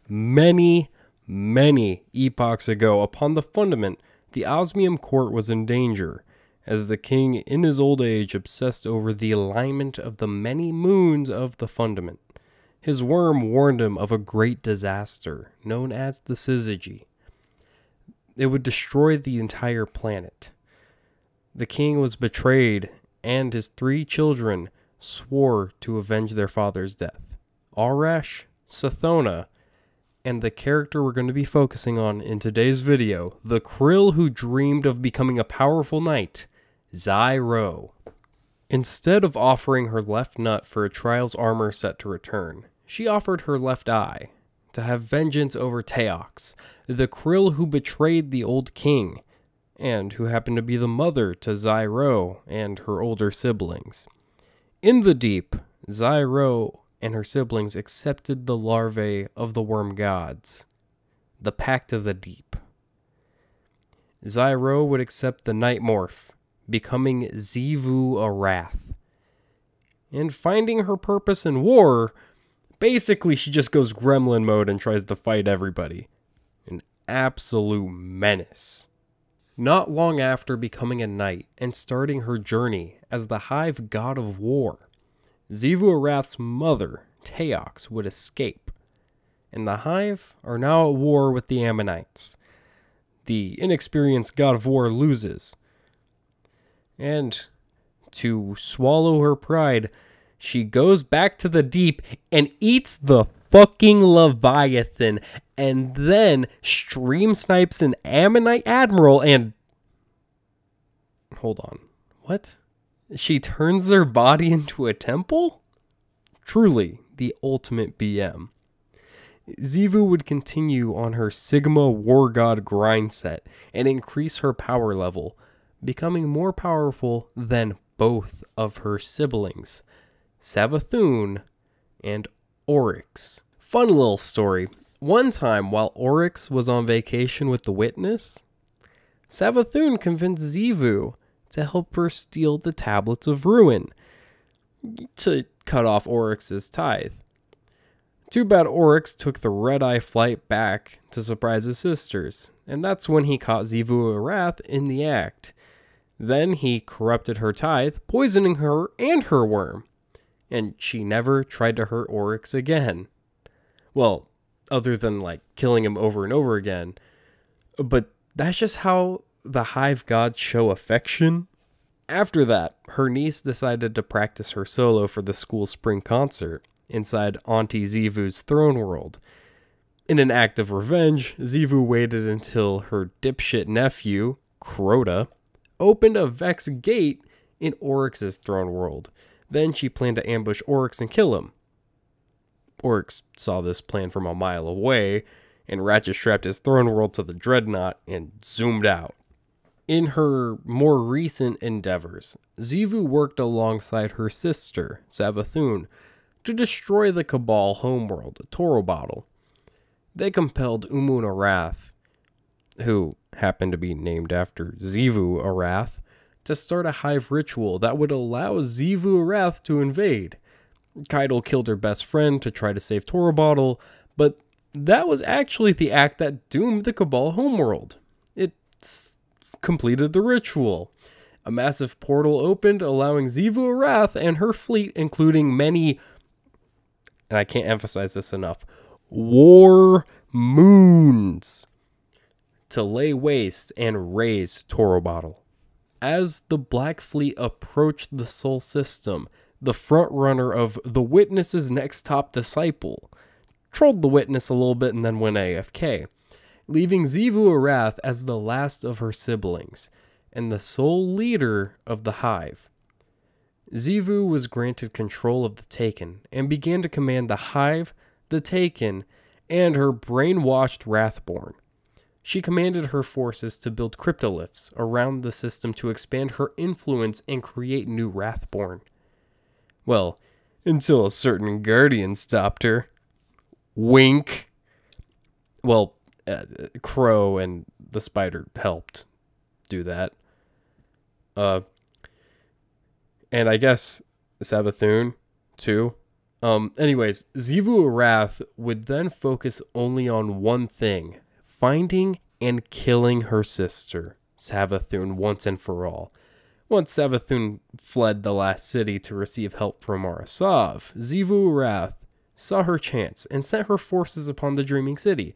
Many, many epochs ago, upon the fundament, the osmium court was in danger, as the king in his old age obsessed over the alignment of the many moons of the fundament. His worm warned him of a great disaster, known as the syzygy. It would destroy the entire planet. The king was betrayed, and his 3 children swore to avenge their father's death. Aurash, Sathona, and the character we're going to be focusing on in today's video, the krill who dreamed of becoming a powerful knight, Xiro. Instead of offering her left nut for a trial's armor set to return, she offered her left eye to have vengeance over Epochs, the krill who betrayed the old king, and who happened to be the mother to Xiro and her older siblings. In the deep, Xiro and her siblings accepted the larvae of the worm gods, the Pact of the Deep. Xiro would accept the night morph, becoming Xivu Arath. And finding her purpose in war, basically she just goes gremlin mode and tries to fight everybody. An absolute menace. Not long after becoming a knight and starting her journey as the hive god of war, Xivu Arath's mother, Epochs, would escape, and the hive are now at war with the Ammonites. The inexperienced god of war loses, and to swallow her pride, she goes back to the deep and eats the fucking Leviathan, and then stream snipes an Ammonite admiral and... Hold on. What? She turns their body into a temple? Truly, the ultimate BM. Xivu would continue on her Sigma War God grind set and increase her power level, becoming more powerful than both of her siblings, Savathun and Oryx. Fun little story. One time, while Oryx was on vacation with the witness, Savathun convinced Xivu to help her steal the tablets of ruin to cut off Oryx's tithe. Too bad Oryx took the red-eye flight back to surprise his sisters, and that's when he caught Xivu Arath in the act. Then he corrupted her tithe, poisoning her and her worm, and she never tried to hurt Oryx again. Well, other than like killing him over and over again, but that's just how the hive gods show affection. After that, her niece decided to practice her solo for the school spring concert inside Auntie Xivu's throne world. In an act of revenge, Xivu waited until her dipshit nephew, Crota, opened a Vex gate in Oryx's throne world. Then she planned to ambush Oryx and kill him. Oryx saw this plan from a mile away, and ratchet strapped his throne world to the dreadnought and zoomed out. In her more recent endeavors, Xivu worked alongside her sister, Savathun, to destroy the Cabal homeworld, Toro Bottle. They compelled Umun Arath, who happened to be named after Xivu Arath, to start a hive ritual that would allow Xivu Arath to invade. Keitel killed her best friend to try to save Toro Bottle, but that was actually the act that doomed the Cabal homeworld. It's completed the ritual. A massive portal opened, allowing Xivu Arath and her fleet, including many, and I can't emphasize this enough, war moons, to lay waste and raise Toro Bottle. As the Black Fleet approached the Sol system, the frontrunner of the Witness's next top disciple trolled the Witness a little bit and then went AFK, leaving Xivu Arath as the last of her siblings and the sole leader of the hive. Xivu was granted control of the Taken and began to command the hive, the Taken, and her brainwashed Wrathborn. She commanded her forces to build cryptoliths around the system to expand her influence and create new Wrathborn. Well, until a certain guardian stopped her. Wink. Well, Crow and the spider helped do that. And I guess Savathun, too. Anyways, Xivu Arath would then focus only on one thing: finding and killing her sister, Savathun, once and for all. Once Savathun fled the last city to receive help from Arasav, Xivu Arath saw her chance and sent her forces upon the Dreaming City,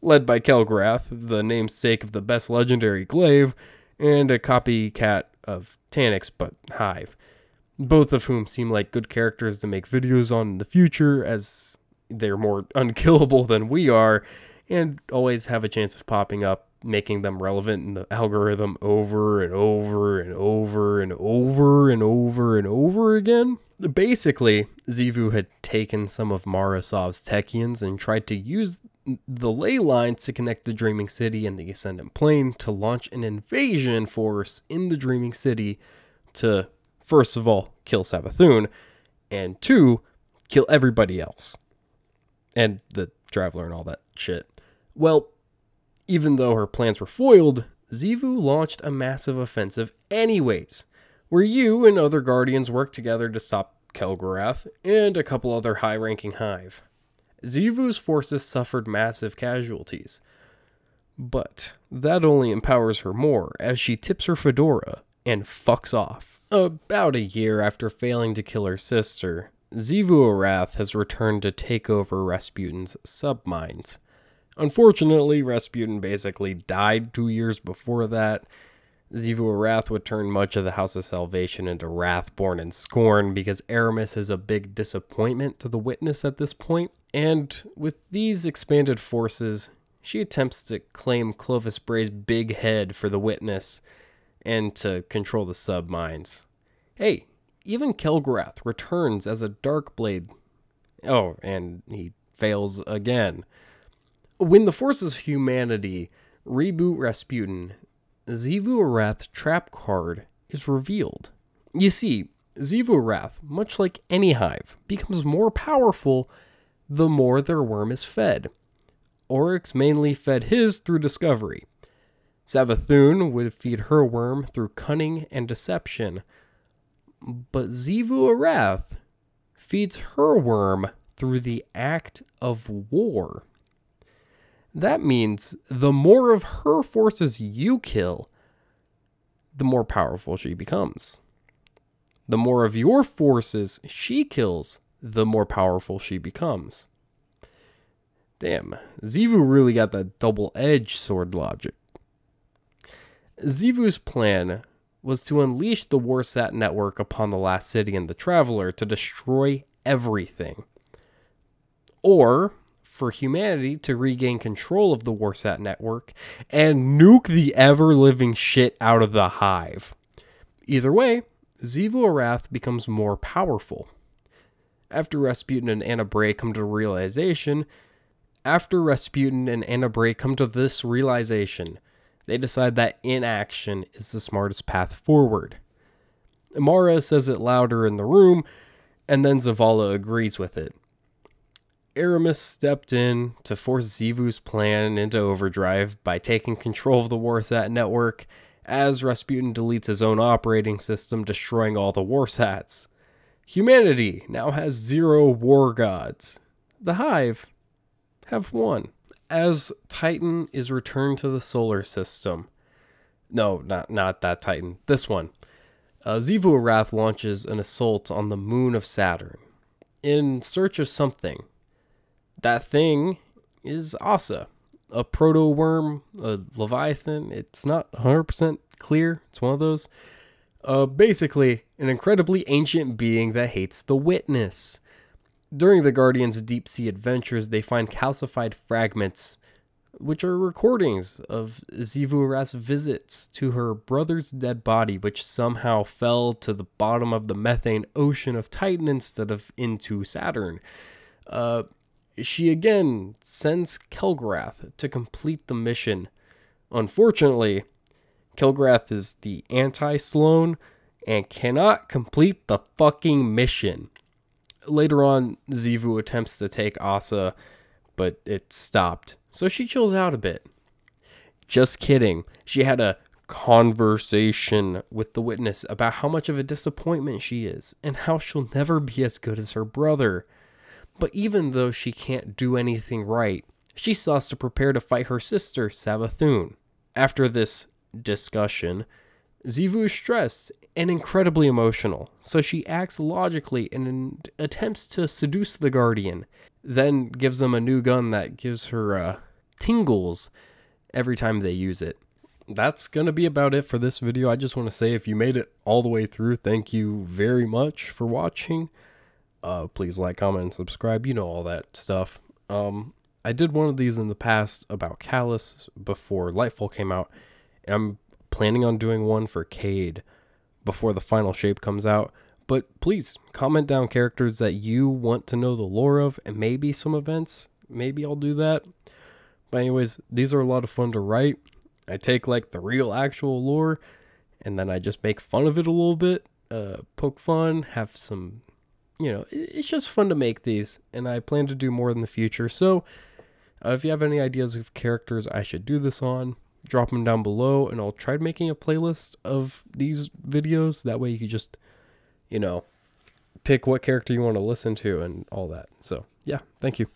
led by Kelgrath, the namesake of the best legendary glaive, and a copycat of Tanyx but Hive, both of whom seem like good characters to make videos on in the future, as they're more unkillable than we are, and always have a chance of popping up, making them relevant in the algorithm over and over and over and over and over and over again. Basically, Xivu had taken some of Marasov's Techians and tried to use the ley lines to connect the Dreaming City and the Ascendant Plane to launch an invasion force in the Dreaming City to, first of all, kill Savathun, and two, kill everybody else. And the Traveler and all that shit. Well, even though her plans were foiled, Xivu launched a massive offensive anyways, where you and other Guardians worked together to stop Kelgrath and a couple other high-ranking Hive. Xivu's forces suffered massive casualties, but that only empowers her more as she tips her fedora and fucks off. About a year after failing to kill her sister, Xivu Arath has returned to take over Rasputin's submines. Unfortunately, Rasputin basically died 2 years before that. Xivu Arath would turn much of the House of Salvation into Wrathborn and Scorn because Aramis is a big disappointment to the Witness at this point. And with these expanded forces, she attempts to claim Clovis Bray's big head for the Witness and to control the submines. Hey, even Kelgrath returns as a Darkblade. Oh, and he fails again. When the forces of humanity reboot Rasputin, Xivu Arath's trap card is revealed. You see, Xivu Arath, much like any hive, becomes more powerful the more their worm is fed. Oryx mainly fed his through discovery. Savathun would feed her worm through cunning and deception. But Xivu Arath feeds her worm through the act of war. That means the more of her forces you kill, the more powerful she becomes. The more of your forces she kills, the more powerful she becomes. Damn, Xivu really got that double-edged sword logic. Xivu's plan was to unleash the Warsat network upon the last city and the Traveler to destroy everything. Or for humanity to regain control of the Warsat network and nuke the ever-living shit out of the Hive. Either way, Xivu Arath becomes more powerful. After Rasputin and Anna Bray come to this realization, they decide that inaction is the smartest path forward. Amara says it louder in the room, and then Zavala agrees with it. Aramis stepped in to force Xivu's plan into overdrive by taking control of the Warsat network, as Rasputin deletes his own operating system, destroying all the Warsats. Humanity now has 0 war gods. The Hive have 1. As Titan is returned to the solar system. No, not that Titan. This one. Xivu Arath launches an assault on the moon of Saturn in search of something. That thing is Asa, a proto-worm, a leviathan. It's not 100% clear. It's one of those. Basically, an incredibly ancient being that hates the Witness. During the Guardians' deep-sea adventures, they find calcified fragments, which are recordings of Xivu Arath's visits to her brother's dead body, which somehow fell to the bottom of the methane ocean of Titan instead of into Saturn. She again sends Kelgrath to complete the mission. Unfortunately, Kelgrath is the anti-Sloan and cannot complete the fucking mission. Later on, Xivu attempts to take Asa, but it stopped, so she chilled out a bit. Just kidding. She had a conversation with the Witness about how much of a disappointment she is, and how she'll never be as good as her brother. But even though she can't do anything right, she still has to prepare to fight her sister, Savathun. After this discussion, Xivu is stressed and incredibly emotional, so she acts logically and attempts to seduce the Guardian, then gives them a new gun that gives her tingles every time they use it. That's going to be about it for this video. I just want to say, if you made it all the way through, thank you very much for watching. Please like, comment, and subscribe. You know all that stuff. I did one of these in the past about Callus before Lightfall came out, and I'm planning on doing one for Cade before the final shape comes out. But please comment down characters that you want to know the lore of, and maybe some events. Maybe I'll do that. But anyways, these are a lot of fun to write. I take like the real actual lore, and then I just make fun of it a little bit, poke fun, have some, you know, it's just fun to make these, and I plan to do more in the future. So if you have any ideas of characters I should do this on, drop them down below, and I'll try making a playlist of these videos. That way you can just, you know, pick what character you want to listen to and all that. So yeah, thank you.